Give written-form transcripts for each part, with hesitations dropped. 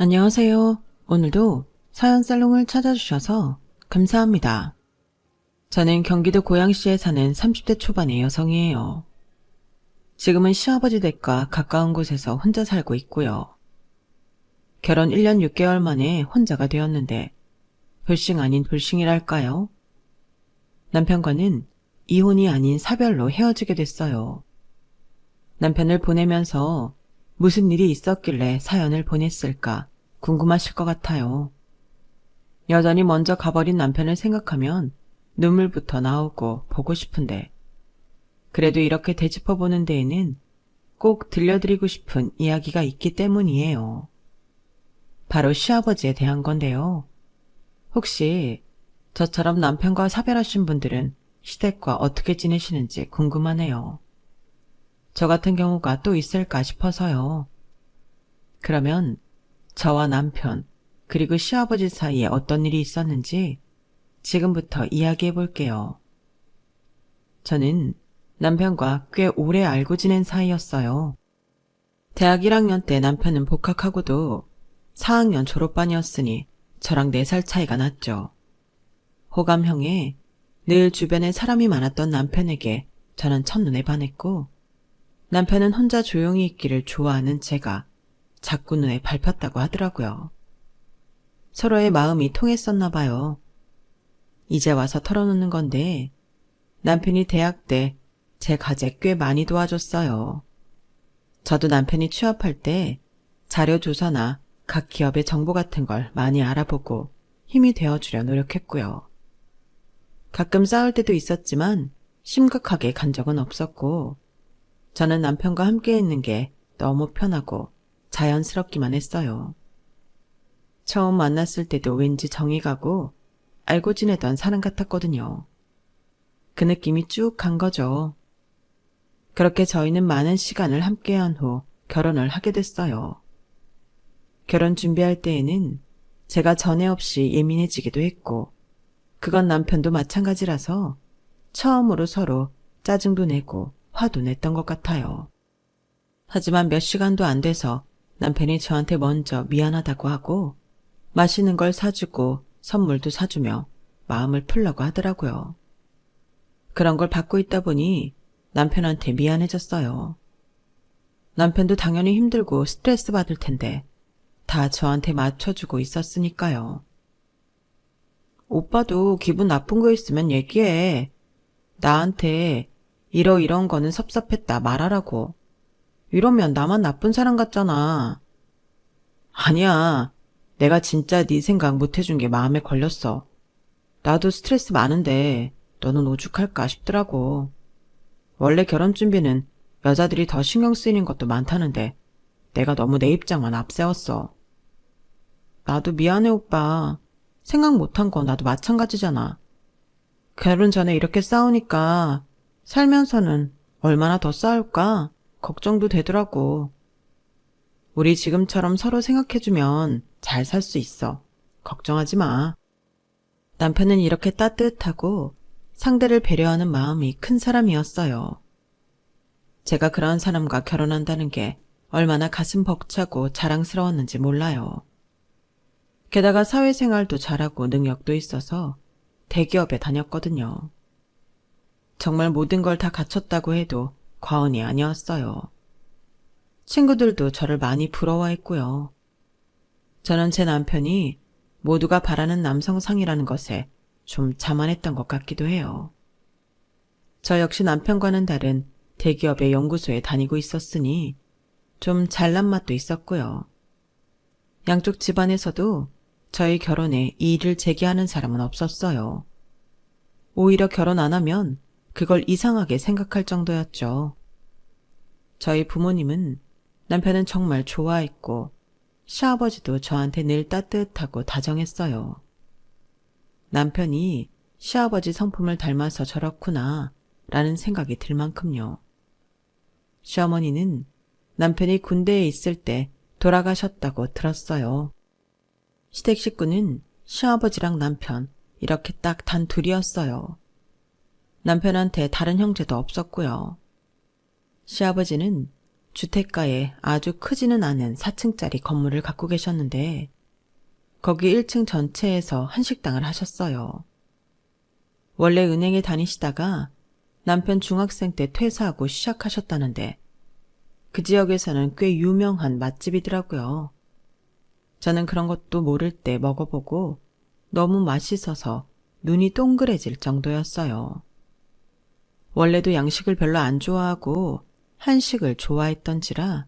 안녕하세요. 오늘도 사연 살롱을 찾아주셔서 감사합니다. 저는 경기도 고양시에 사는 30대 초반의 여성이에요. 지금은 시아버지 댁과 가까운 곳에서 혼자 살고 있고요. 결혼 1년 6개월 만에 혼자가 되었는데 돌싱 아닌 돌싱이랄까요? 남편과는 이혼이 아닌 사별로 헤어지게 됐어요. 남편을 보내면서 무슨 일이 있었길래 사연을 보냈을까 궁금하실 것 같아요. 여전히 먼저 가버린 남편을 생각하면 눈물부터 나오고 보고 싶은데 그래도 이렇게 되짚어보는 데에는 꼭 들려드리고 싶은 이야기가 있기 때문이에요. 바로 시아버지에 대한 건데요. 혹시 저처럼 남편과 사별하신 분들은 시댁과 어떻게 지내시는지 궁금하네요. 저 같은 경우가 또 있을까 싶어서요. 그러면 저와 남편 그리고 시아버지 사이에 어떤 일이 있었는지 지금부터 이야기해 볼게요. 저는 남편과 꽤 오래 알고 지낸 사이였어요. 대학 1학년 때 남편은 복학하고도 4학년 졸업반이었으니 저랑 4살 차이가 났죠. 호감형에 늘 주변에 사람이 많았던 남편에게 저는 첫눈에 반했고 남편은 혼자 조용히 있기를 좋아하는 제가 자꾸 눈에 밟혔다고 하더라고요. 서로의 마음이 통했었나 봐요. 이제 와서 털어놓는 건데 남편이 대학 때 제 가재 꽤 많이 도와줬어요. 저도 남편이 취업할 때 자료 조사나 각 기업의 정보 같은 걸 많이 알아보고 힘이 되어주려 노력했고요. 가끔 싸울 때도 있었지만 심각하게 간 적은 없었고 저는 남편과 함께 있는 게 너무 편하고 자연스럽기만 했어요. 처음 만났을 때도 왠지 정이 가고 알고 지내던 사람 같았거든요. 그 느낌이 쭉 간 거죠. 그렇게 저희는 많은 시간을 함께한 후 결혼을 하게 됐어요. 결혼 준비할 때에는 제가 전에 없이 예민해지기도 했고 그건 남편도 마찬가지라서 처음으로 서로 짜증도 내고 화도 냈던 것 같아요. 하지만 몇 시간도 안 돼서 남편이 저한테 먼저 미안하다고 하고 맛있는 걸 사주고 선물도 사주며 마음을 풀려고 하더라고요. 그런 걸 받고 있다 보니 남편한테 미안해졌어요. 남편도 당연히 힘들고 스트레스 받을 텐데 다 저한테 맞춰주고 있었으니까요. 오빠도 기분 나쁜 거 있으면 얘기해. 나한테 이런 거는 섭섭했다 말하라고. 이러면 나만 나쁜 사람 같잖아. 아니야. 내가 진짜 네 생각 못 해준 게 마음에 걸렸어. 나도 스트레스 많은데 너는 오죽할까 싶더라고. 원래 결혼 준비는 여자들이 더 신경 쓰이는 것도 많다는데 내가 너무 내 입장만 앞세웠어. 나도 미안해 오빠. 생각 못한 건 나도 마찬가지잖아. 결혼 전에 이렇게 싸우니까 살면서는 얼마나 더 싸울까 걱정도 되더라고. 우리 지금처럼 서로 생각해주면 잘 살 수 있어. 걱정하지 마. 남편은 이렇게 따뜻하고 상대를 배려하는 마음이 큰 사람이었어요. 제가 그런 사람과 결혼한다는 게 얼마나 가슴 벅차고 자랑스러웠는지 몰라요. 게다가 사회생활도 잘하고 능력도 있어서 대기업에 다녔거든요. 정말 모든 걸 다 갖췄다고 해도 과언이 아니었어요. 친구들도 저를 많이 부러워했고요. 저는 제 남편이 모두가 바라는 남성상이라는 것에 좀 자만했던 것 같기도 해요. 저 역시 남편과는 다른 대기업의 연구소에 다니고 있었으니 좀 잘난 맛도 있었고요. 양쪽 집안에서도 저희 결혼에 이의를 제기하는 사람은 없었어요. 오히려 결혼 안 하면 그걸 이상하게 생각할 정도였죠. 저희 부모님은 남편은 정말 좋아했고 시아버지도 저한테 늘 따뜻하고 다정했어요. 남편이 시아버지 성품을 닮아서 저렇구나 라는 생각이 들 만큼요. 시어머니는 남편이 군대에 있을 때 돌아가셨다고 들었어요. 시댁 식구는 시아버지랑 남편 이렇게 딱 단 둘이었어요. 남편한테 다른 형제도 없었고요. 시아버지는 주택가에 아주 크지는 않은 4층짜리 건물을 갖고 계셨는데 거기 1층 전체에서 한식당을 하셨어요. 원래 은행에 다니시다가 남편 중학생 때 퇴사하고 시작하셨다는데 그 지역에서는 꽤 유명한 맛집이더라고요. 저는 그런 것도 모를 때 먹어보고 너무 맛있어서 눈이 동그래질 정도였어요. 원래도 양식을 별로 안 좋아하고 한식을 좋아했던지라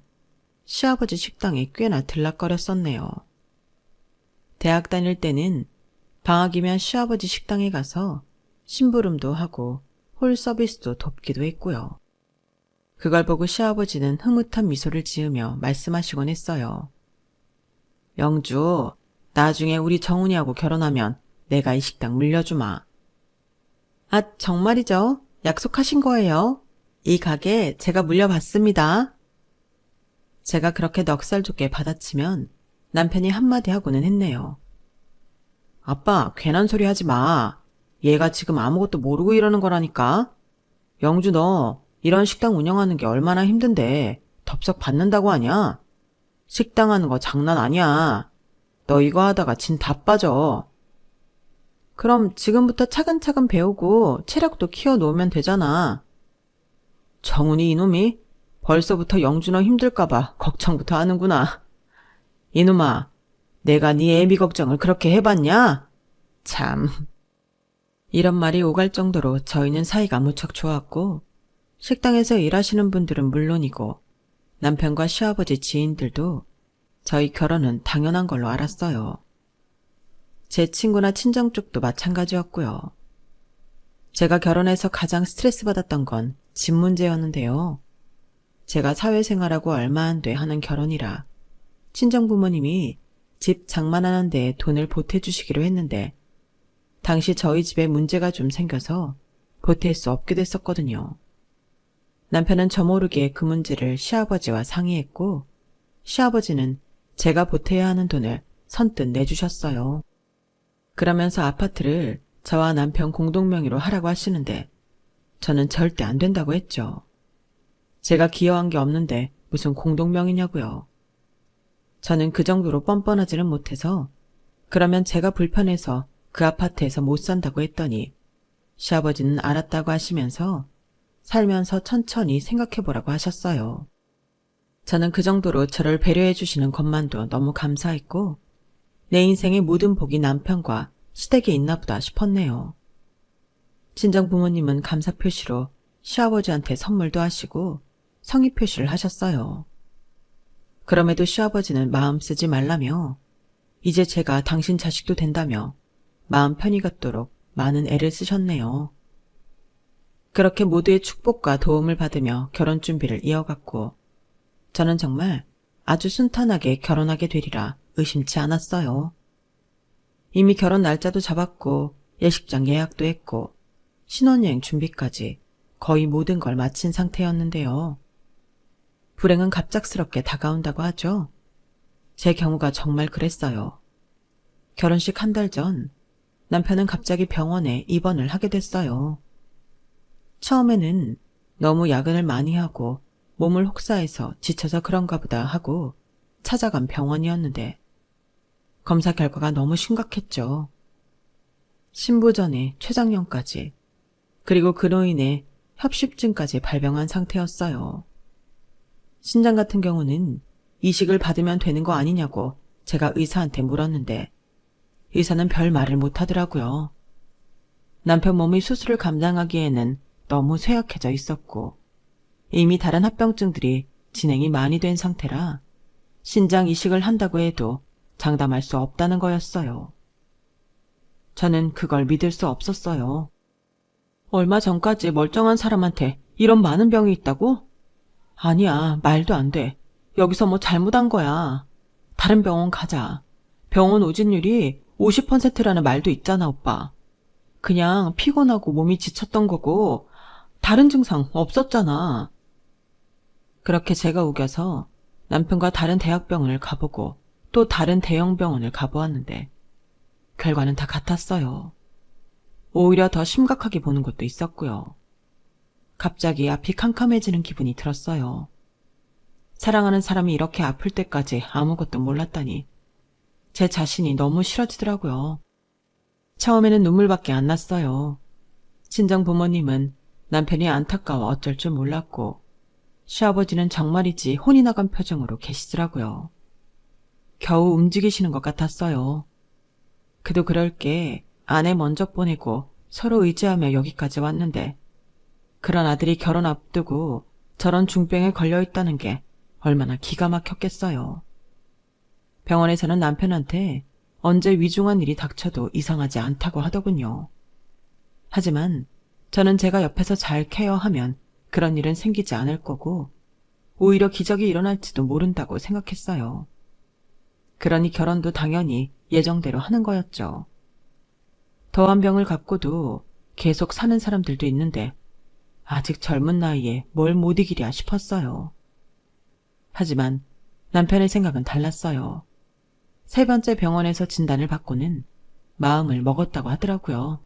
시아버지 식당에 꽤나 들락거렸었네요. 대학 다닐 때는 방학이면 시아버지 식당에 가서 심부름도 하고 홀 서비스도 돕기도 했고요. 그걸 보고 시아버지는 흐뭇한 미소를 지으며 말씀하시곤 했어요. 영주, 나중에 우리 정훈이하고 결혼하면 내가 이 식당 물려주마. 아, 정말이죠? 약속하신 거예요? 이 가게 제가 물려받습니다. 제가 그렇게 넉살 좋게 받아치면 남편이 한마디 하고는 했네요. 아빠, 괜한 소리 하지 마. 얘가 지금 아무것도 모르고 이러는 거라니까. 영주 너 이런 식당 운영하는 게 얼마나 힘든데 덥석 받는다고 하냐? 식당 하는 거 장난 아니야. 너 이거 하다가 진 다 빠져. 그럼 지금부터 차근차근 배우고 체력도 키워놓으면 되잖아. 정훈이 이놈이 벌써부터 영주 너 힘들까봐 걱정부터 하는구나. 이놈아, 내가 네 애비 걱정을 그렇게 해봤냐? 참. 이런 말이 오갈 정도로 저희는 사이가 무척 좋았고 식당에서 일하시는 분들은 물론이고 남편과 시아버지 지인들도 저희 결혼은 당연한 걸로 알았어요. 제 친구나 친정 쪽도 마찬가지였고요. 제가 결혼해서 가장 스트레스 받았던 건 집 문제였는데요. 제가 사회생활하고 얼마 안 돼 하는 결혼이라 친정 부모님이 집 장만하는 데 돈을 보태주시기로 했는데 당시 저희 집에 문제가 좀 생겨서 보탤 수 없게 됐었거든요. 남편은 저 모르게 그 문제를 시아버지와 상의했고 시아버지는 제가 보태야 하는 돈을 선뜻 내주셨어요. 그러면서 아파트를 저와 남편 공동명의로 하라고 하시는데 저는 절대 안 된다고 했죠. 제가 기여한 게 없는데 무슨 공동명의냐고요. 저는 그 정도로 뻔뻔하지는 못해서 그러면 제가 불편해서 그 아파트에서 못 산다고 했더니 시아버지는 알았다고 하시면서 살면서 천천히 생각해보라고 하셨어요. 저는 그 정도로 저를 배려해 주시는 것만도 너무 감사했고 내 인생의 모든 복이 남편과 시댁에 있나 보다 싶었네요. 친정 부모님은 감사 표시로 시아버지한테 선물도 하시고 성의 표시를 하셨어요. 그럼에도 시아버지는 마음 쓰지 말라며 이제 제가 당신 자식도 된다며 마음 편히 갖도록 많은 애를 쓰셨네요. 그렇게 모두의 축복과 도움을 받으며 결혼 준비를 이어갔고 저는 정말 아주 순탄하게 결혼하게 되리라 의심치 않았어요. 이미 결혼 날짜도 잡았고 예식장 예약도 했고 신혼여행 준비까지 거의 모든 걸 마친 상태였는데요. 불행은 갑작스럽게 다가온다고 하죠. 제 경우가 정말 그랬어요. 결혼식 한 달 전 남편은 갑자기 병원에 입원을 하게 됐어요. 처음에는 너무 야근을 많이 하고 몸을 혹사해서 지쳐서 그런가 보다 하고 찾아간 병원이었는데 검사 결과가 너무 심각했죠. 신부전에 췌장염까지 그리고 그로 인해 협심증까지 발병한 상태였어요. 신장 같은 경우는 이식을 받으면 되는 거 아니냐고 제가 의사한테 물었는데 의사는 별 말을 못하더라고요. 남편 몸이 수술을 감당하기에는 너무 쇠약해져 있었고 이미 다른 합병증들이 진행이 많이 된 상태라 신장 이식을 한다고 해도 장담할 수 없다는 거였어요. 저는 그걸 믿을 수 없었어요. 얼마 전까지 멀쩡한 사람한테 이런 많은 병이 있다고? 아니야, 말도 안 돼. 여기서 뭐 잘못한 거야. 다른 병원 가자. 병원 오진율이 50%라는 말도 있잖아, 오빠. 그냥 피곤하고 몸이 지쳤던 거고 다른 증상 없었잖아. 그렇게 제가 우겨서 남편과 다른 대학병원을 가보고 또 다른 대형 병원을 가보았는데 결과는 다 같았어요. 오히려 더 심각하게 보는 것도 있었고요. 갑자기 앞이 캄캄해지는 기분이 들었어요. 사랑하는 사람이 이렇게 아플 때까지 아무것도 몰랐다니 제 자신이 너무 싫어지더라고요. 처음에는 눈물밖에 안 났어요. 친정 부모님은 남편이 안타까워 어쩔 줄 몰랐고 시아버지는 정말이지 혼이 나간 표정으로 계시더라고요. 겨우 움직이시는 것 같았어요. 그도 그럴 게 아내 먼저 보내고 서로 의지하며 여기까지 왔는데 그런 아들이 결혼 앞두고 저런 중병에 걸려있다는 게 얼마나 기가 막혔겠어요. 병원에서는 남편한테 언제 위중한 일이 닥쳐도 이상하지 않다고 하더군요. 하지만 저는 제가 옆에서 잘 케어하면 그런 일은 생기지 않을 거고 오히려 기적이 일어날지도 모른다고 생각했어요. 그러니 결혼도 당연히 예정대로 하는 거였죠. 더한 병을 갖고도 계속 사는 사람들도 있는데 아직 젊은 나이에 뭘 못 이기랴 싶었어요. 하지만 남편의 생각은 달랐어요. 세 번째 병원에서 진단을 받고는 마음을 먹었다고 하더라고요.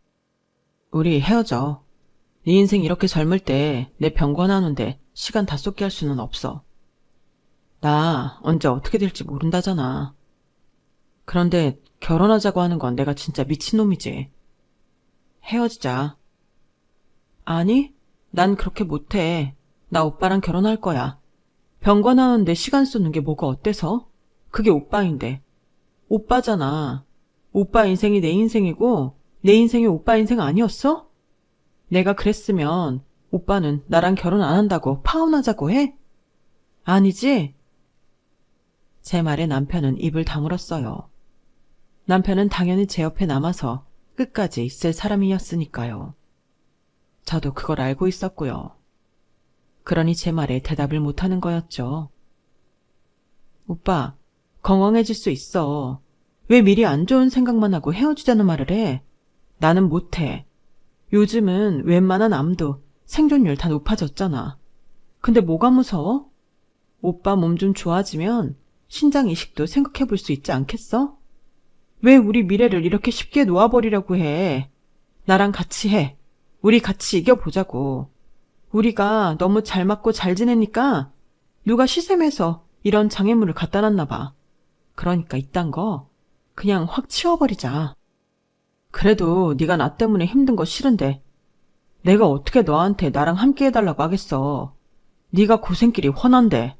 우리 헤어져. 네 인생 이렇게 젊을 때 내 병 권하는데 시간 다 쏟게 할 수는 없어. 나 언제 어떻게 될지 모른다잖아. 그런데 결혼하자고 하는 건 내가 진짜 미친놈이지. 헤어지자. 아니, 난 그렇게 못해. 나 오빠랑 결혼할 거야. 병 권하는데 시간 쏟는 게 뭐가 어때서? 그게 오빠인데. 오빠잖아. 오빠 인생이 내 인생이고 내 인생이 오빠 인생 아니었어? 내가 그랬으면 오빠는 나랑 결혼 안 한다고 파혼하자고 해? 아니지? 제 말에 남편은 입을 다물었어요. 남편은 당연히 제 옆에 남아서 끝까지 있을 사람이었으니까요. 저도 그걸 알고 있었고요. 그러니 제 말에 대답을 못하는 거였죠. 오빠, 건강해질 수 있어. 왜 미리 안 좋은 생각만 하고 헤어지자는 말을 해? 나는 못해. 요즘은 웬만한 암도 생존율 다 높아졌잖아. 근데 뭐가 무서워? 오빠 몸 좀 좋아지면 신장 이식도 생각해 볼 수 있지 않겠어? 왜 우리 미래를 이렇게 쉽게 놓아버리려고 해? 나랑 같이 해. 우리 같이 이겨보자고. 우리가 너무 잘 맞고 잘 지내니까 누가 시샘해서 이런 장애물을 갖다 놨나 봐. 그러니까 이딴 거 그냥 확 치워버리자. 그래도 네가 나 때문에 힘든 거 싫은데 내가 어떻게 너한테 나랑 함께 해달라고 하겠어. 네가 고생길이 훤한데.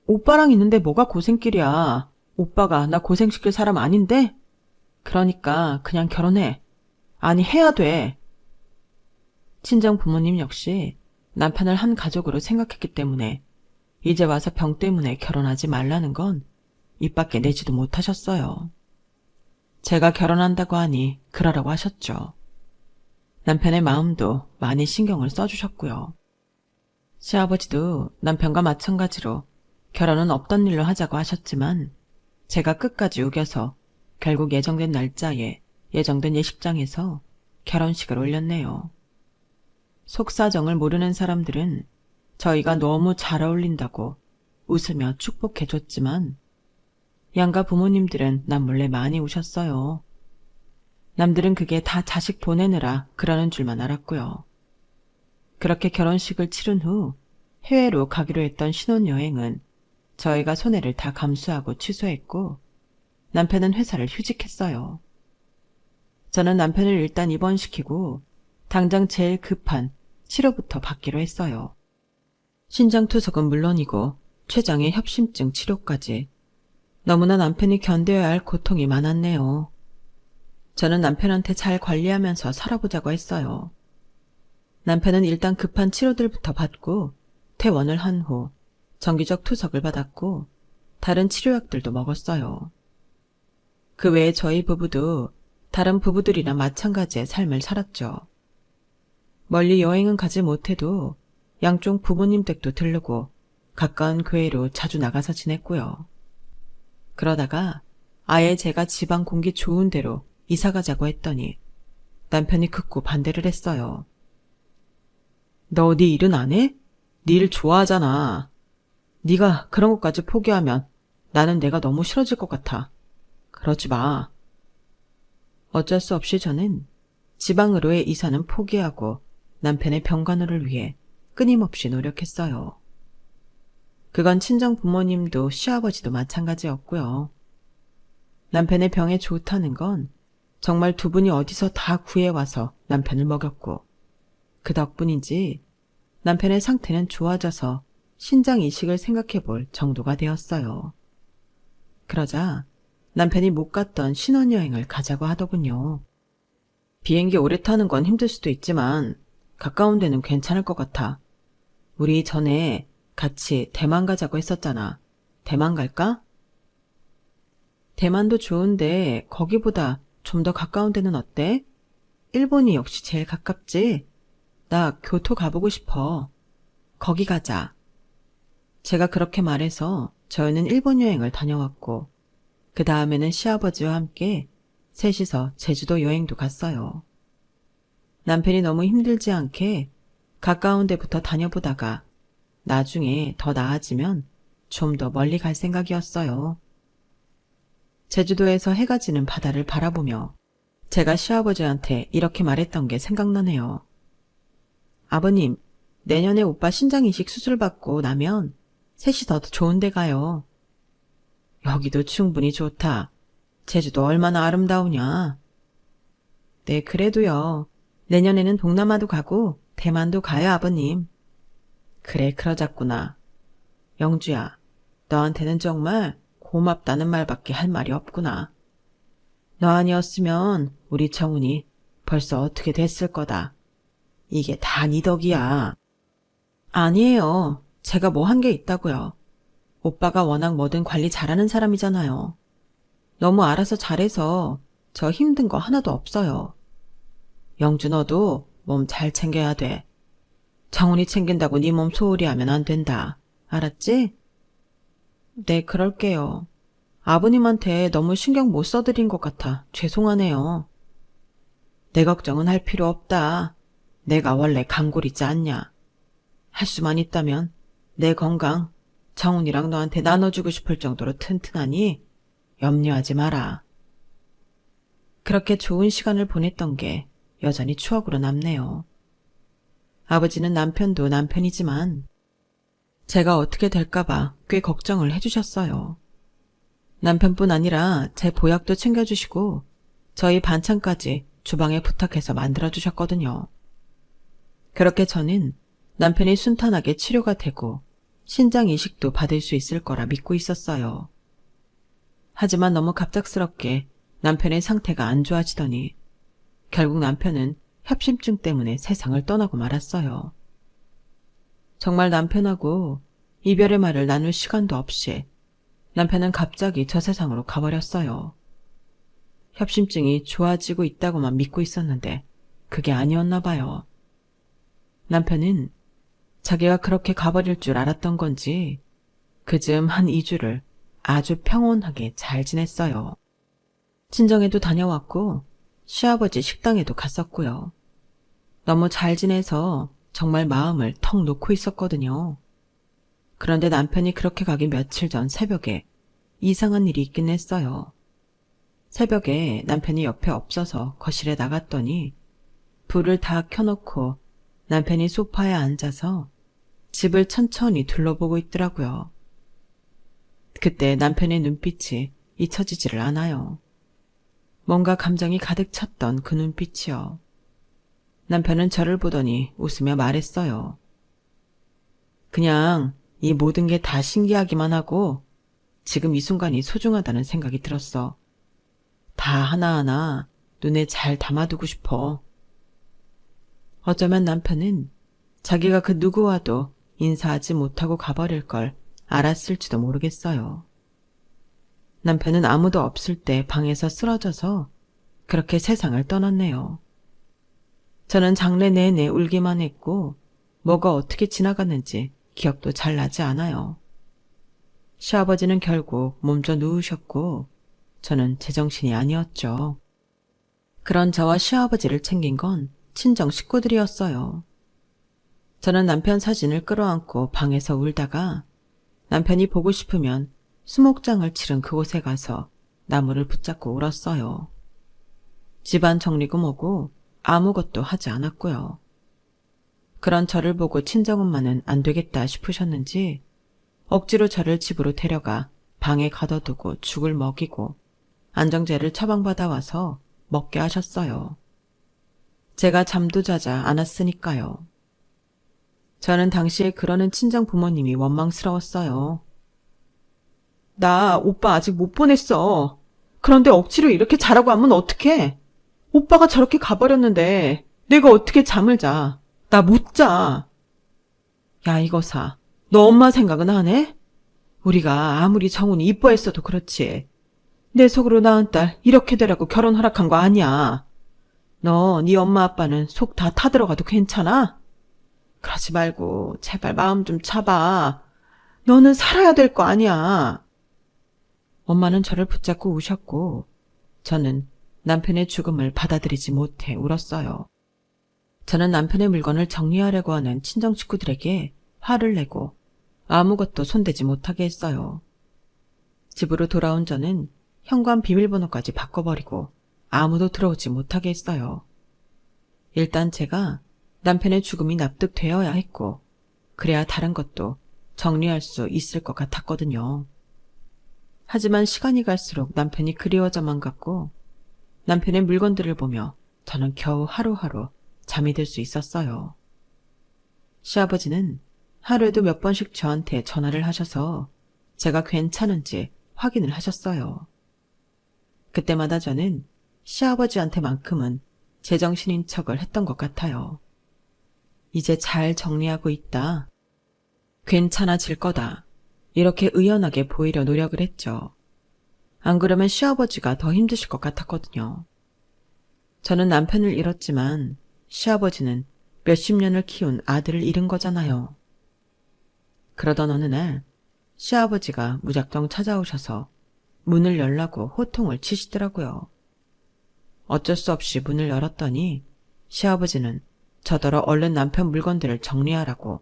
오빠랑 있는데 뭐가 고생길이야. 오빠가 나 고생시킬 사람 아닌데? 그러니까 그냥 결혼해. 아니 해야 돼. 친정 부모님 역시 남편을 한 가족으로 생각했기 때문에 이제 와서 병 때문에 결혼하지 말라는 건 입 밖에 내지도 못하셨어요. 제가 결혼한다고 하니 그러라고 하셨죠. 남편의 마음도 많이 신경을 써주셨고요. 시아버지도 남편과 마찬가지로 결혼은 없던 일로 하자고 하셨지만 제가 끝까지 우겨서 결국 예정된 날짜에 예정된 예식장에서 결혼식을 올렸네요. 속사정을 모르는 사람들은 저희가 너무 잘 어울린다고 웃으며 축복해줬지만 양가 부모님들은 남몰래 많이 우셨어요. 남들은 그게 다 자식 보내느라 그러는 줄만 알았고요. 그렇게 결혼식을 치른 후 해외로 가기로 했던 신혼여행은 저희가 손해를 다 감수하고 취소했고 남편은 회사를 휴직했어요. 저는 남편을 일단 입원시키고 당장 제일 급한 치료부터 받기로 했어요. 신장투석은 물론이고 췌장의 협심증 치료까지. 너무나 남편이 견뎌야 할 고통이 많았네요. 저는 남편한테 잘 관리하면서 살아보자고 했어요. 남편은 일단 급한 치료들부터 받고 퇴원을 한 후 정기적 투석을 받았고 다른 치료약들도 먹었어요. 그 외에 저희 부부도 다른 부부들이나 마찬가지의 삶을 살았죠. 멀리 여행은 가지 못해도 양쪽 부모님 댁도 들르고 가까운 교회로 자주 나가서 지냈고요. 그러다가 아예 제가 지방 공기 좋은 데로 이사 가자고 했더니 남편이 극구 반대를 했어요. 너 네 일은 안 해? 네 일 좋아하잖아. 네가 그런 것까지 포기하면 나는 내가 너무 싫어질 것 같아. 그러지 마. 어쩔 수 없이 저는 지방으로의 이사는 포기하고 남편의 병간호를 위해 끊임없이 노력했어요. 그건 친정 부모님도 시아버지도 마찬가지였고요. 남편의 병에 좋다는 건 정말 두 분이 어디서 다 구해와서 남편을 먹였고, 그 덕분인지 남편의 상태는 좋아져서 신장 이식을 생각해 볼 정도가 되었어요. 그러자 남편이 못 갔던 신혼여행을 가자고 하더군요. 비행기 오래 타는 건 힘들 수도 있지만 가까운 데는 괜찮을 것 같아. 우리 전에 같이 대만 가자고 했었잖아. 대만 갈까? 대만도 좋은데 거기보다 좀 더 가까운 데는 어때? 일본이 역시 제일 가깝지? 나 교토 가보고 싶어. 거기 가자. 제가 그렇게 말해서 저희는 일본 여행을 다녀왔고, 그 다음에는 시아버지와 함께 셋이서 제주도 여행도 갔어요. 남편이 너무 힘들지 않게 가까운 데부터 다녀보다가 나중에 더 나아지면 좀 더 멀리 갈 생각이었어요. 제주도에서 해가 지는 바다를 바라보며 제가 시아버지한테 이렇게 말했던 게 생각나네요. 아버님, 내년에 오빠 신장 이식 수술 받고 나면 셋이 더 좋은 데 가요. 여기도 충분히 좋다. 제주도 얼마나 아름다우냐. 네, 그래도요. 내년에는 동남아도 가고 대만도 가요, 아버님. 그래, 그러자꾸나. 영주야, 너한테는 정말 고맙다는 말밖에 할 말이 없구나. 너 아니었으면 우리 정훈이 벌써 어떻게 됐을 거다. 이게 다 네 덕이야. 아니에요. 제가 뭐 한 게 있다고요. 오빠가 워낙 뭐든 관리 잘하는 사람이잖아요. 너무 알아서 잘해서 저 힘든 거 하나도 없어요. 영주 너도 몸 잘 챙겨야 돼. 정훈이 챙긴다고 네 몸 소홀히 하면 안 된다. 알았지? 네, 그럴게요. 아버님한테 너무 신경 못 써드린 것 같아 죄송하네요. 내 걱정은 할 필요 없다. 내가 원래 강골이지 않냐. 할 수만 있다면 내 건강 정훈이랑 너한테 나눠주고 싶을 정도로 튼튼하니 염려하지 마라. 그렇게 좋은 시간을 보냈던 게 여전히 추억으로 남네요. 아버지는 남편도 남편이지만 제가 어떻게 될까봐 꽤 걱정을 해주셨어요. 남편뿐 아니라 제 보약도 챙겨주시고 저희 반찬까지 주방에 부탁해서 만들어주셨거든요. 그렇게 저는 남편이 순탄하게 치료가 되고 신장 이식도 받을 수 있을 거라 믿고 있었어요. 하지만 너무 갑작스럽게 남편의 상태가 안 좋아지더니 결국 남편은 협심증 때문에 세상을 떠나고 말았어요. 정말 남편하고 이별의 말을 나눌 시간도 없이 남편은 갑자기 저 세상으로 가버렸어요. 협심증이 좋아지고 있다고만 믿고 있었는데 그게 아니었나 봐요. 남편은 자기가 그렇게 가버릴 줄 알았던 건지 그즈음 한 2주를 아주 평온하게 잘 지냈어요. 친정에도 다녀왔고 시아버지 식당에도 갔었고요. 너무 잘 지내서 정말 마음을 턱 놓고 있었거든요. 그런데 남편이 그렇게 가기 며칠 전 새벽에 이상한 일이 있긴 했어요. 새벽에 남편이 옆에 없어서 거실에 나갔더니 불을 다 켜놓고 남편이 소파에 앉아서 집을 천천히 둘러보고 있더라고요. 그때 남편의 눈빛이 잊혀지지를 않아요. 뭔가 감정이 가득 찼던 그 눈빛이요. 남편은 저를 보더니 웃으며 말했어요. 그냥 이 모든 게 다 신기하기만 하고 지금 이 순간이 소중하다는 생각이 들었어. 다 하나하나 눈에 잘 담아두고 싶어. 어쩌면 남편은 자기가 그 누구와도 인사하지 못하고 가버릴 걸 알았을지도 모르겠어요. 남편은 아무도 없을 때 방에서 쓰러져서 그렇게 세상을 떠났네요. 저는 장래 내내 울기만 했고 뭐가 어떻게 지나갔는지 기억도 잘 나지 않아요. 시아버지는 결국 몸져 누우셨고 저는 제정신이 아니었죠. 그런 저와 시아버지를 챙긴 건 친정 식구들이었어요. 저는 남편 사진을 끌어안고 방에서 울다가 남편이 보고 싶으면 수목장을 치른 그곳에 가서 나무를 붙잡고 울었어요. 집안 정리고 뭐고 아무것도 하지 않았고요. 그런 저를 보고 친정엄마는 안 되겠다 싶으셨는지 억지로 저를 집으로 데려가 방에 가둬두고 죽을 먹이고 안정제를 처방받아 와서 먹게 하셨어요. 제가 잠도 자자 않았으니까요. 저는 당시에 그러는 친정 부모님이 원망스러웠어요. 나 오빠 아직 못 보냈어. 그런데 억지로 이렇게 자라고 하면 어떡해? 오빠가 저렇게 가버렸는데 내가 어떻게 잠을 자? 나 못 자. 야, 이거사. 너 엄마 생각은 안 해? 우리가 아무리 정훈이 이뻐했어도 그렇지. 내 속으로 낳은 딸 이렇게 되라고 결혼 허락한 거 아니야. 너, 네 엄마 아빠는 속 다 타들어가도 괜찮아? 그러지 말고 제발 마음 좀 잡아. 너는 살아야 될 거 아니야. 엄마는 저를 붙잡고 우셨고 저는 남편의 죽음을 받아들이지 못해 울었어요. 저는 남편의 물건을 정리하려고 하는 친정 식구들에게 화를 내고 아무것도 손대지 못하게 했어요. 집으로 돌아온 저는 현관 비밀번호까지 바꿔버리고 아무도 들어오지 못하게 했어요. 일단 제가 남편의 죽음이 납득되어야 했고 그래야 다른 것도 정리할 수 있을 것 같았거든요. 하지만 시간이 갈수록 남편이 그리워져만 갔고 남편의 물건들을 보며 저는 겨우 하루하루 잠이 들 수 있었어요. 시아버지는 하루에도 몇 번씩 저한테 전화를 하셔서 제가 괜찮은지 확인을 하셨어요. 그때마다 저는 시아버지한테만큼은 제정신인 척을 했던 것 같아요. 이제 잘 정리하고 있다. 괜찮아질 거다. 이렇게 의연하게 보이려 노력을 했죠. 안 그러면 시아버지가 더 힘드실 것 같았거든요. 저는 남편을 잃었지만 시아버지는 몇십 년을 키운 아들을 잃은 거잖아요. 그러던 어느 날 시아버지가 무작정 찾아오셔서 문을 열라고 호통을 치시더라고요. 어쩔 수 없이 문을 열었더니 시아버지는 저더러 얼른 남편 물건들을 정리하라고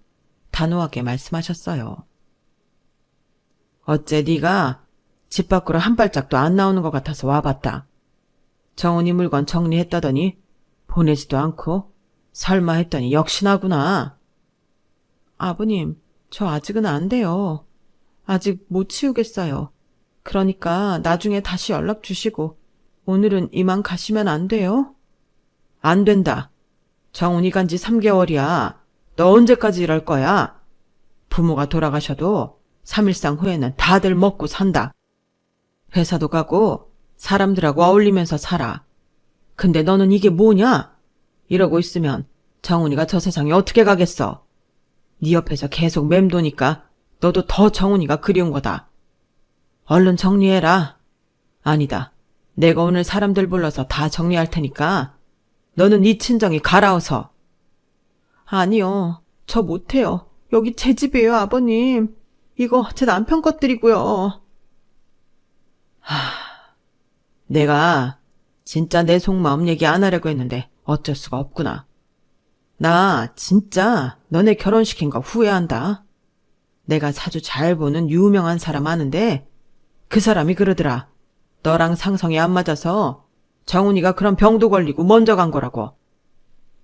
단호하게 말씀하셨어요. 어째 네가 집 밖으로 한 발짝도 안 나오는 것 같아서 와봤다. 정훈이 물건 정리했다더니 보내지도 않고 설마 했더니 역시나구나. 아버님, 저 아직은 안 돼요. 아직 못 치우겠어요. 그러니까 나중에 다시 연락 주시고 오늘은 이만 가시면 안 돼요? 안 된다. 정훈이 간지 3개월이야. 너 언제까지 이럴 거야? 부모가 돌아가셔도 3일상 후에는 다들 먹고 산다. 회사도 가고 사람들하고 어울리면서 살아. 근데 너는 이게 뭐냐? 이러고 있으면 정훈이가 저 세상에 어떻게 가겠어? 네 옆에서 계속 맴도니까 너도 더 정훈이가 그리운 거다. 얼른 정리해라. 아니다. 내가 오늘 사람들 불러서 다 정리할 테니까 너는 네 친정이 가라어서. 아니요. 저 못해요. 여기 제 집이에요, 아버님. 이거 제 남편 것들이고요. 내가 진짜 내 속마음 얘기 안 하려고 했는데 어쩔 수가 없구나. 나 진짜 너네 결혼시킨 거 후회한다. 내가 자주 잘 보는 유명한 사람 아는데 그 사람이 그러더라. 너랑 상성이 안 맞아서 정훈이가 그런 병도 걸리고 먼저 간 거라고.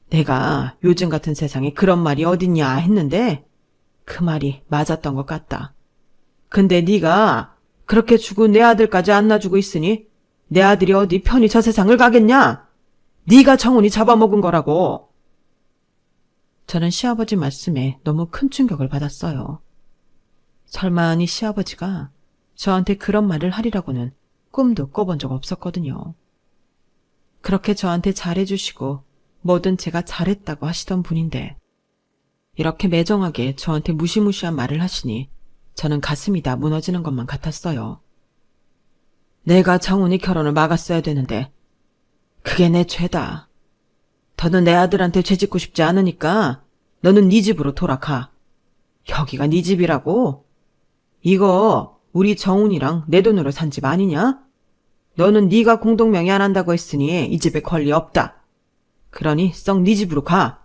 내가 요즘 같은 세상에 그런 말이 어딨냐 했는데 그 말이 맞았던 것 같다. 근데 네가 그렇게 죽은 내 아들까지 안 놔주고 있으니 내 아들이 어디 편히 저 세상을 가겠냐? 네가 정훈이 잡아먹은 거라고. 저는 시아버지 말씀에 너무 큰 충격을 받았어요. 설마니 시아버지가 저한테 그런 말을 하리라고는 꿈도 꿔본 적 없었거든요. 그렇게 저한테 잘해주시고 뭐든 제가 잘했다고 하시던 분인데 이렇게 매정하게 저한테 무시무시한 말을 하시니 저는 가슴이 다 무너지는 것만 같았어요. 내가 정훈이 결혼을 막았어야 되는데 그게 내 죄다. 더는 내 아들한테 죄짓고 싶지 않으니까 너는 네 집으로 돌아가. 여기가 네 집이라고? 이거 우리 정훈이랑 내 돈으로 산 집 아니냐? 너는 네가 공동명의 안 한다고 했으니 이 집에 권리 없다. 그러니 썩 네 집으로 가.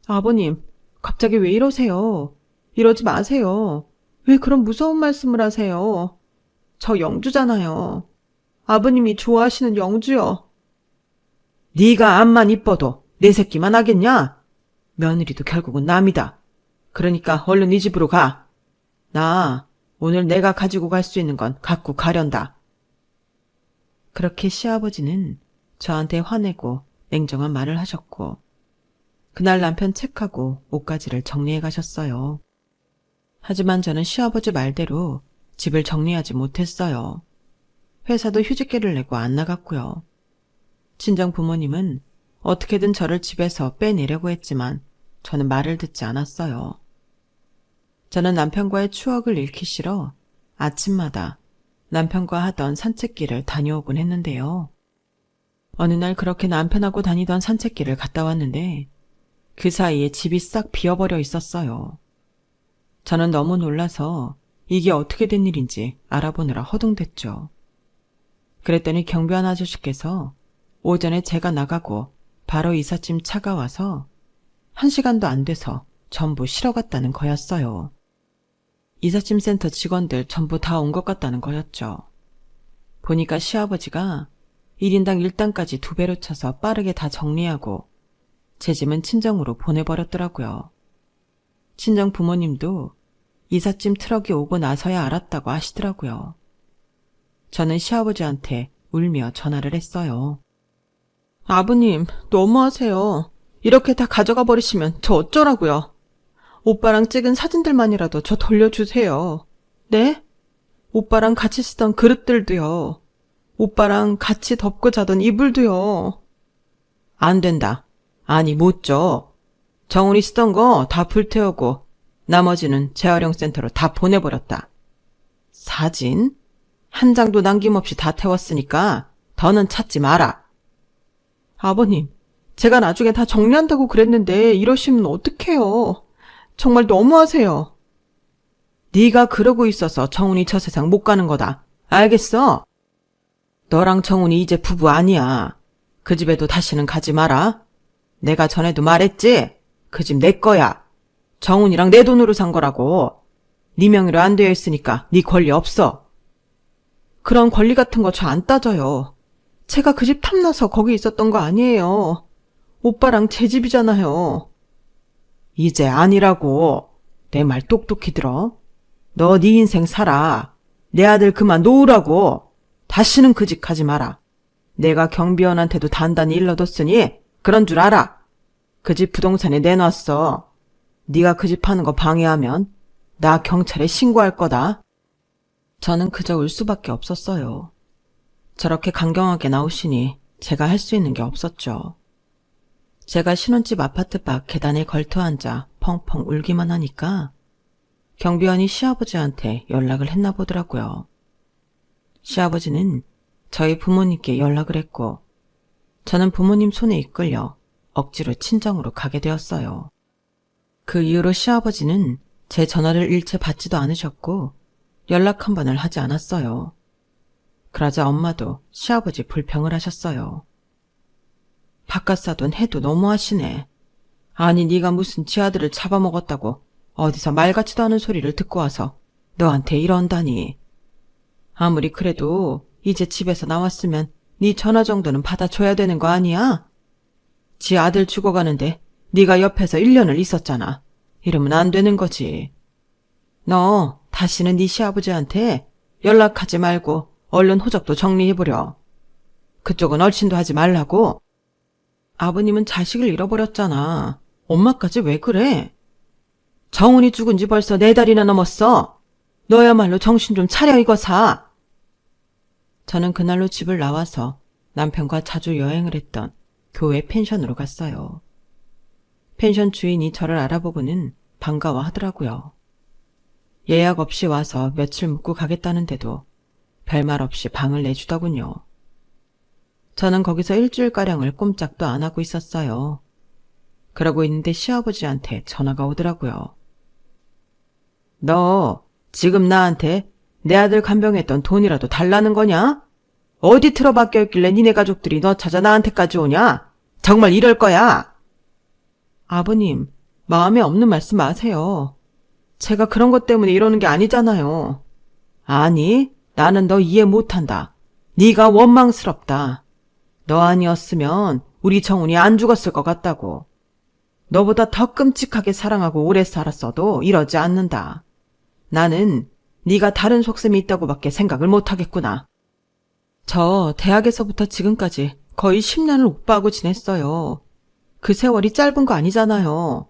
아버님, 갑자기 왜 이러세요? 이러지 마세요. 왜 그런 무서운 말씀을 하세요? 저 영주잖아요. 아버님이 좋아하시는 영주요. 네가 암만 이뻐도 내 새끼만 하겠냐? 며느리도 결국은 남이다. 그러니까 얼른 네 집으로 가. 나 오늘 내가 가지고 갈 수 있는 건 갖고 가련다. 그렇게 시아버지는 저한테 화내고 냉정한 말을 하셨고 그날 남편 책하고 옷가지를 정리해 가셨어요. 하지만 저는 시아버지 말대로 집을 정리하지 못했어요. 회사도 휴직계를 내고 안 나갔고요. 친정 부모님은 어떻게든 저를 집에서 빼내려고 했지만 저는 말을 듣지 않았어요. 저는 남편과의 추억을 잃기 싫어 아침마다 남편과 하던 산책길을 다녀오곤 했는데요. 어느 날 그렇게 남편하고 다니던 산책길을 갔다 왔는데 그 사이에 집이 싹 비어버려 있었어요. 저는 너무 놀라서 이게 어떻게 된 일인지 알아보느라 허둥댔죠. 그랬더니 경비원 아저씨께서 오전에 제가 나가고 바로 이삿짐 차가 와서 1시간도 안 돼서 전부 실어갔다는 거였어요. 이삿짐 센터 직원들 전부 다 온 것 같다는 거였죠. 보니까 시아버지가 1인당 1단까지 2배로 쳐서 빠르게 다 정리하고 제 짐은 친정으로 보내버렸더라고요. 친정 부모님도 이삿짐 트럭이 오고 나서야 알았다고 하시더라고요. 저는 시아버지한테 울며 전화를 했어요. 아버님, 너무하세요. 이렇게 다 가져가 버리시면 저 어쩌라고요. 오빠랑 찍은 사진들만이라도 저 돌려주세요. 네? 오빠랑 같이 쓰던 그릇들도요. 오빠랑 같이 덮고 자던 이불도요. 안 된다. 아니 못 줘. 정훈이 쓰던 거 다 불태우고 나머지는 재활용센터로 다 보내버렸다. 사진? 한 장도 남김없이 다 태웠으니까 더는 찾지 마라. 아버님, 제가 나중에 다 정리한다고 그랬는데 이러시면 어떡해요. 정말 너무하세요. 네가 그러고 있어서 정훈이 저 세상 못 가는 거다. 알겠어? 너랑 정훈이 이제 부부 아니야. 그 집에도 다시는 가지 마라. 내가 전에도 말했지? 그 집 내 거야. 정훈이랑 내 돈으로 산 거라고. 네 명의로 안 되어 있으니까 네 권리 없어. 그런 권리 같은 거 저 안 따져요. 제가 그 집 탐나서 거기 있었던 거 아니에요. 오빠랑 제 집이잖아요. 이제 아니라고. 내 말 똑똑히 들어. 너 네 인생 살아. 내 아들 그만 놓으라고. 다시는 그 집 가지 마라. 내가 경비원한테도 단단히 일러뒀으니 그런 줄 알아. 그 집 부동산에 내놨어. 네가 그 집 파는 거 방해하면 나 경찰에 신고할 거다. 저는 그저 울 수밖에 없었어요. 저렇게 강경하게 나오시니 제가 할 수 있는 게 없었죠. 제가 신혼집 아파트 밖 계단에 걸터 앉아 펑펑 울기만 하니까 경비원이 시아버지한테 연락을 했나 보더라고요. 시아버지는 저희 부모님께 연락을 했고 저는 부모님 손에 이끌려 억지로 친정으로 가게 되었어요. 그 이후로 시아버지는 제 전화를 일체 받지도 않으셨고 연락 한 번을 하지 않았어요. 그러자 엄마도 시아버지 불평을 하셨어요. 바깥 사돈 해도 너무하시네. 아니 네가 무슨 지 아들을 잡아먹었다고 어디서 말 같지도 않은 소리를 듣고 와서 너한테 이런다니. 아무리 그래도 이제 집에서 나왔으면 네 전화 정도는 받아줘야 되는 거 아니야? 지 아들 죽어가는데 네가 옆에서 1년을 있었잖아. 이러면 안 되는 거지. 너 다시는 네 시아버지한테 연락하지 말고 얼른 호적도 정리해보려. 그쪽은 얼씬도 하지 말라고. 아버님은 자식을 잃어버렸잖아. 엄마까지 왜 그래? 정훈이 죽은 지 벌써 4달이나 넘었어. 너야말로 정신 좀 차려 이거사. 저는 그날로 집을 나와서 남편과 자주 여행을 했던 교회 펜션으로 갔어요. 펜션 주인이 저를 알아보고는 반가워하더라고요. 예약 없이 와서 며칠 묵고 가겠다는데도 별말 없이 방을 내주더군요. 저는 거기서 일주일가량을 꼼짝도 안 하고 있었어요. 그러고 있는데 시아버지한테 전화가 오더라고요. 너 지금 나한테 내 아들 간병했던 돈이라도 달라는 거냐? 어디 틀어박혀 있길래 니네 가족들이 너 찾아 나한테까지 오냐? 정말 이럴 거야. 아버님, 마음에 없는 말씀 마세요. 제가 그런 것 때문에 이러는 게 아니잖아요. 아니, 나는 너 이해 못한다. 네가 원망스럽다. 너 아니었으면 우리 정훈이 안 죽었을 것 같다고. 너보다 더 끔찍하게 사랑하고 오래 살았어도 이러지 않는다. 나는 네가 다른 속셈이 있다고밖에 생각을 못하겠구나. 저 대학에서부터 지금까지 거의 10년을 오빠하고 지냈어요. 그 세월이 짧은 거 아니잖아요.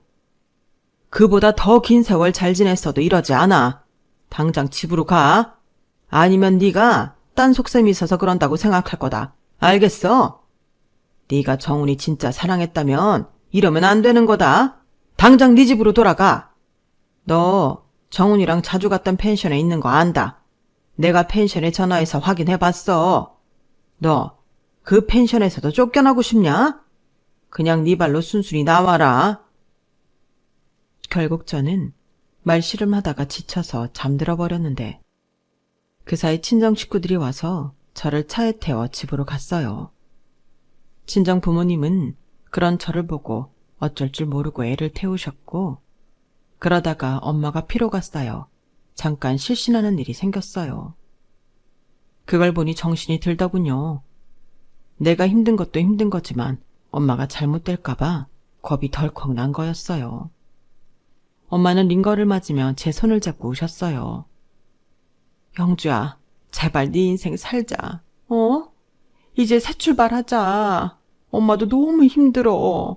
그보다 더 긴 세월 잘 지냈어도 이러지 않아. 당장 집으로 가. 아니면 네가 딴 속셈이 있어서 그런다고 생각할 거다. 알겠어? 네가 정훈이 진짜 사랑했다면 이러면 안 되는 거다. 당장 네 집으로 돌아가. 너 정훈이랑 자주 갔던 펜션에 있는 거 안다. 내가 펜션에 전화해서 확인해봤어. 너 그 펜션에서도 쫓겨나고 싶냐? 그냥 네 발로 순순히 나와라. 결국 저는 말씨름하다가 지쳐서 잠들어 버렸는데 그 사이 친정 식구들이 와서 저를 차에 태워 집으로 갔어요. 친정 부모님은 그런 저를 보고 어쩔 줄 모르고 애를 태우셨고 그러다가 엄마가 피로가 쌓여 잠깐 실신하는 일이 생겼어요. 그걸 보니 정신이 들더군요. 내가 힘든 것도 힘든 거지만 엄마가 잘못될까봐 겁이 덜컥 난 거였어요. 엄마는 링거를 맞으며 제 손을 잡고 우셨어요. 영주야, 제발 네 인생 살자. 이제 새 출발하자. 엄마도 너무 힘들어.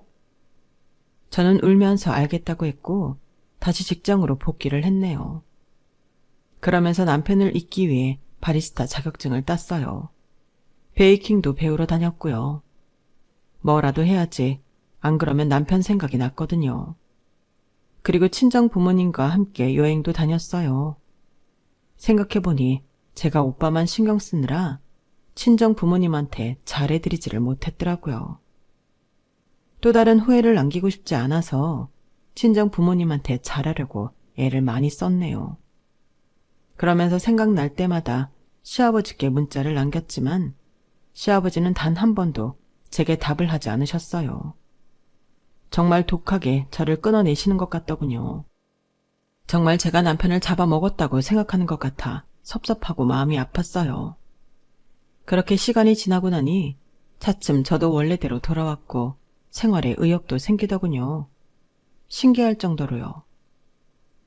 저는 울면서 알겠다고 했고 다시 직장으로 복귀를 했네요. 그러면서 남편을 잊기 위해 바리스타 자격증을 땄어요. 베이킹도 배우러 다녔고요. 뭐라도 해야지. 안 그러면 남편 생각이 났거든요. 그리고 친정 부모님과 함께 여행도 다녔어요. 생각해보니 제가 오빠만 신경 쓰느라 친정 부모님한테 잘해드리지를 못했더라고요. 또 다른 후회를 남기고 싶지 않아서 친정 부모님한테 잘하려고 애를 많이 썼네요. 그러면서 생각날 때마다 시아버지께 문자를 남겼지만 시아버지는 단 한 번도 제게 답을 하지 않으셨어요. 정말 독하게 저를 끊어내시는 것 같더군요. 정말 제가 남편을 잡아먹었다고 생각하는 것 같아 섭섭하고 마음이 아팠어요. 그렇게 시간이 지나고 나니 차츰 저도 원래대로 돌아왔고 생활에 의욕도 생기더군요. 신기할 정도로요.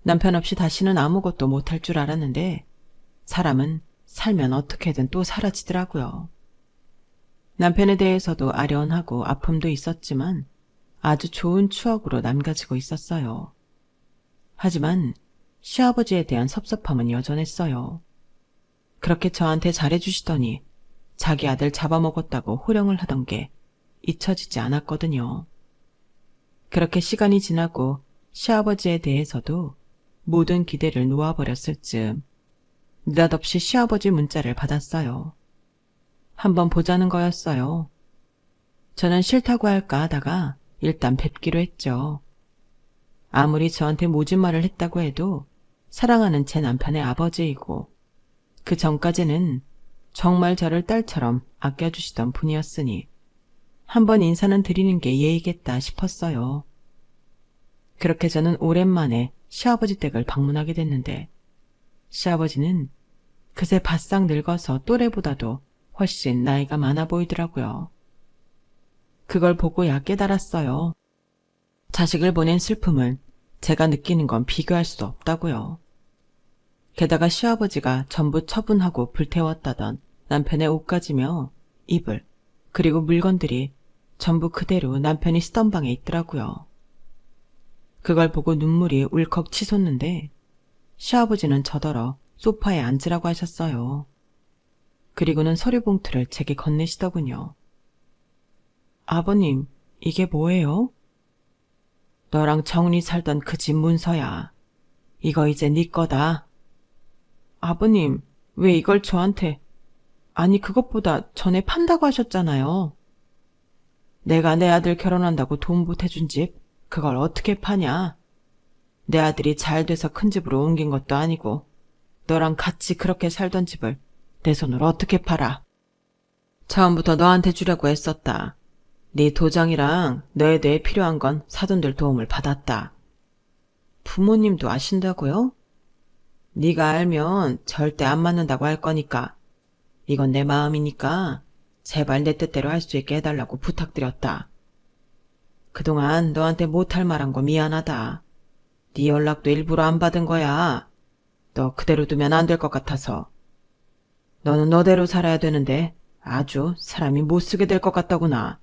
남편 없이 다시는 아무것도 못할 줄 알았는데 사람은 살면 어떻게든 또 사라지더라고요. 남편에 대해서도 아련하고 아픔도 있었지만 아주 좋은 추억으로 남겨지고 있었어요. 하지만 시아버지에 대한 섭섭함은 여전했어요. 그렇게 저한테 잘해주시더니 자기 아들 잡아먹었다고 호령을 하던 게 잊혀지지 않았거든요. 그렇게 시간이 지나고 시아버지에 대해서도 모든 기대를 놓아버렸을 즈음 느닷없이 시아버지 문자를 받았어요. 한번 보자는 거였어요. 저는 싫다고 할까 하다가 일단 뵙기로 했죠. 아무리 저한테 모진 말을 했다고 해도 사랑하는 제 남편의 아버지이고 그 전까지는 정말 저를 딸처럼 아껴주시던 분이었으니 한번 인사는 드리는 게 예의겠다 싶었어요. 그렇게 저는 오랜만에 시아버지 댁을 방문하게 됐는데 시아버지는 그새 바싹 늙어서 또래보다도 훨씬 나이가 많아 보이더라고요. 그걸 보고야 깨달았어요. 자식을 보낸 슬픔을 제가 느끼는 건 비교할 수 없다고요. 게다가 시아버지가 전부 처분하고 불태웠다던 남편의 옷가지며 이불 그리고 물건들이 전부 그대로 남편이 쓰던 방에 있더라고요. 그걸 보고 눈물이 울컥 치솟는데 시아버지는 저더러 소파에 앉으라고 하셨어요. 그리고는 서류 봉투를 제게 건네시더군요. 아버님, 이게 뭐예요? 너랑 정훈이 살던 그 집 문서야. 이거 이제 네 거다. 아버님, 왜 이걸 저한테... 아니 그것보다 전에 판다고 하셨잖아요. 내가 내 아들 결혼한다고 돈 보태준 집, 그걸 어떻게 파냐? 내 아들이 잘 돼서 큰 집으로 옮긴 것도 아니고 너랑 같이 그렇게 살던 집을 내 손으로 어떻게 팔아? 처음부터 너한테 주려고 했었다. 네 도장이랑 너에 대해 필요한 건 사돈들 도움을 받았다. 부모님도 아신다고요? 네가 알면 절대 안 맞는다고 할 거니까. 이건 내 마음이니까 제발 내 뜻대로 할 수 있게 해달라고 부탁드렸다. 그동안 너한테 못할 말한 거 미안하다. 네 연락도 일부러 안 받은 거야. 너 그대로 두면 안 될 것 같아서. 너는 너대로 살아야 되는데 아주 사람이 못 쓰게 될 것 같다구나.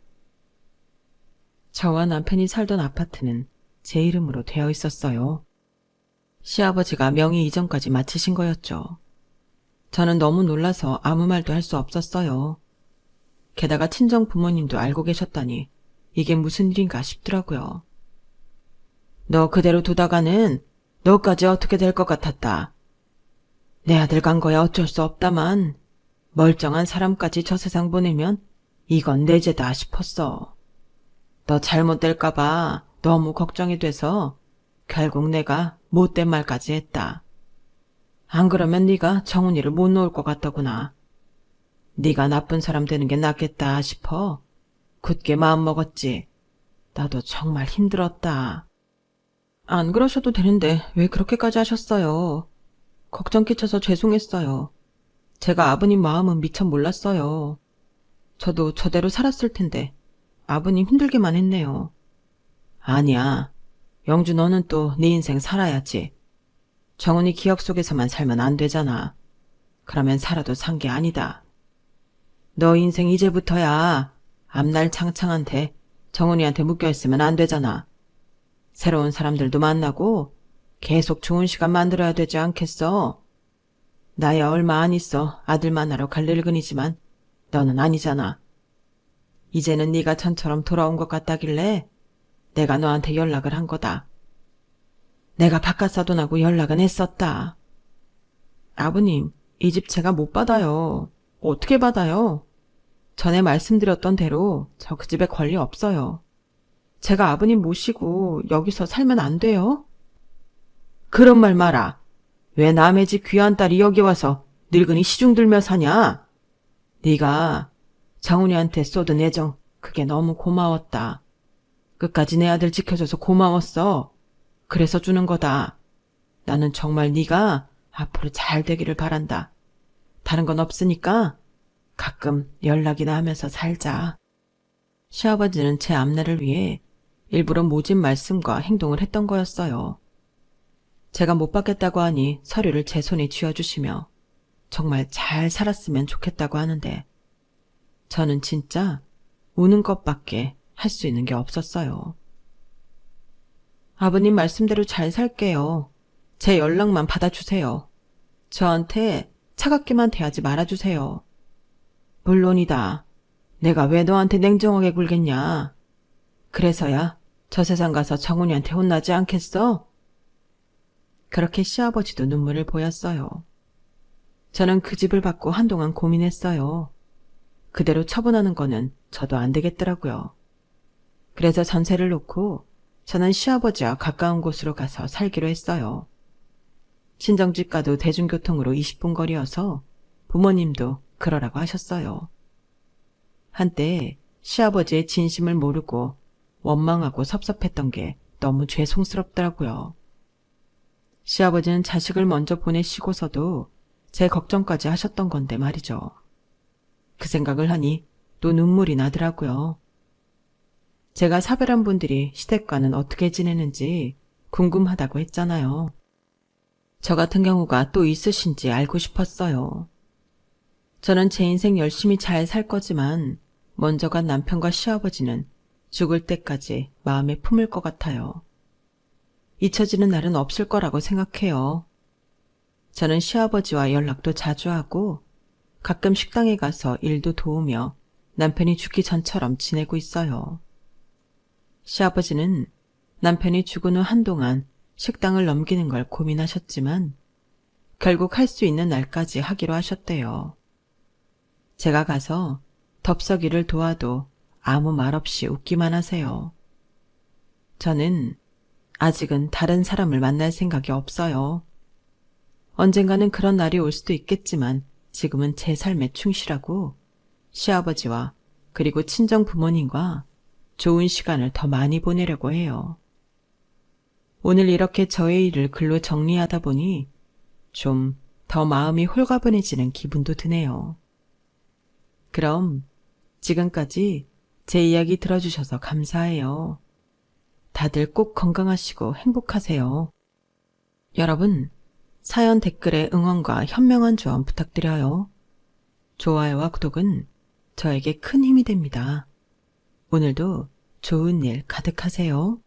저와 남편이 살던 아파트는 제 이름으로 되어 있었어요. 시아버지가 명의 이전까지 마치신 거였죠. 저는 너무 놀라서 아무 말도 할 수 없었어요. 게다가 친정 부모님도 알고 계셨다니 이게 무슨 일인가 싶더라고요. 너 그대로 두다가는 너까지 어떻게 될 것 같았다. 내 아들 간 거야 어쩔 수 없다만 멀쩡한 사람까지 저 세상 보내면 이건 내 죄다 싶었어. 너 잘못될까봐 너무 걱정이 돼서 결국 내가 못된 말까지 했다. 안 그러면 네가 정훈이를 못 놓을 것 같더구나. 네가 나쁜 사람 되는 게 낫겠다 싶어 굳게 마음먹었지. 나도 정말 힘들었다. 안 그러셔도 되는데 왜 그렇게까지 하셨어요? 걱정 끼쳐서 죄송했어요. 제가 아버님 마음은 미처 몰랐어요. 저도 저대로 살았을 텐데 아버님 힘들게만 했네요. 아니야. 영주 너는 또 네 인생 살아야지. 정훈이 기억 속에서만 살면 안 되잖아. 그러면 살아도 산 게 아니다. 너 인생 이제부터야 앞날 창창한테 정훈이한테 묶여있으면 안 되잖아. 새로운 사람들도 만나고 계속 좋은 시간 만들어야 되지 않겠어? 나야 얼마 안 있어 아들 만나러 갈 늙은이지만 너는 아니잖아. 이제는 네가 전처럼 돌아온 것 같다길래 내가 너한테 연락을 한 거다. 내가 바깥 사돈하고 연락은 했었다. 아버님, 이 집 제가 못 받아요. 어떻게 받아요? 전에 말씀드렸던 대로 저 그 집에 권리 없어요. 제가 아버님 모시고 여기서 살면 안 돼요? 그런 말 마라. 왜 남의 집 귀한 딸이 여기 와서 늙은이 시중 들며 사냐? 네가 정훈이한테 쏟은 애정 그게 너무 고마웠다. 끝까지 내 아들 지켜줘서 고마웠어. 그래서 주는 거다. 나는 정말 네가 앞으로 잘 되기를 바란다. 다른 건 없으니까 가끔 연락이나 하면서 살자. 시아버지는 제 앞날을 위해 일부러 모진 말씀과 행동을 했던 거였어요. 제가 못 받겠다고 하니 서류를 제 손에 쥐어주시며 정말 잘 살았으면 좋겠다고 하는데 저는 진짜 우는 것밖에 할 수 있는 게 없었어요. 아버님 말씀대로 잘 살게요. 제 연락만 받아주세요. 저한테 차갑게만 대하지 말아주세요. 물론이다. 내가 왜 너한테 냉정하게 굴겠냐. 그래서야 저 세상 가서 정훈이한테 혼나지 않겠어? 그렇게 시아버지도 눈물을 보였어요. 저는 그 집을 받고 한동안 고민했어요. 그대로 처분하는 거는 저도 안 되겠더라고요. 그래서 전세를 놓고 저는 시아버지와 가까운 곳으로 가서 살기로 했어요. 친정집과도 대중교통으로 20분 거리여서 부모님도 그러라고 하셨어요. 한때 시아버지의 진심을 모르고 원망하고 섭섭했던 게 너무 죄송스럽더라고요. 시아버지는 자식을 먼저 보내시고서도 제 걱정까지 하셨던 건데 말이죠. 그 생각을 하니 또 눈물이 나더라고요. 제가 사별한 분들이 시댁과는 어떻게 지내는지 궁금하다고 했잖아요. 저 같은 경우가 또 있으신지 알고 싶었어요. 저는 제 인생 열심히 잘 살 거지만 먼저 간 남편과 시아버지는 죽을 때까지 마음에 품을 것 같아요. 잊혀지는 날은 없을 거라고 생각해요. 저는 시아버지와 연락도 자주 하고 가끔 식당에 가서 일도 도우며 남편이 죽기 전처럼 지내고 있어요. 시아버지는 남편이 죽은 후 한동안 식당을 넘기는 걸 고민하셨지만 결국 할 수 있는 날까지 하기로 하셨대요. 제가 가서 덥석이를 도와도 아무 말 없이 웃기만 하세요. 저는 아직은 다른 사람을 만날 생각이 없어요. 언젠가는 그런 날이 올 수도 있겠지만 지금은 제 삶에 충실하고 시아버지와 그리고 친정 부모님과 좋은 시간을 더 많이 보내려고 해요. 오늘 이렇게 저의 일을 글로 정리하다 보니 좀 더 마음이 홀가분해지는 기분도 드네요. 그럼 지금까지 제 이야기 들어주셔서 감사해요. 다들 꼭 건강하시고 행복하세요. 여러분, 사연 댓글에 응원과 현명한 조언 부탁드려요. 좋아요와 구독은 저에게 큰 힘이 됩니다. 오늘도 좋은 일 가득하세요.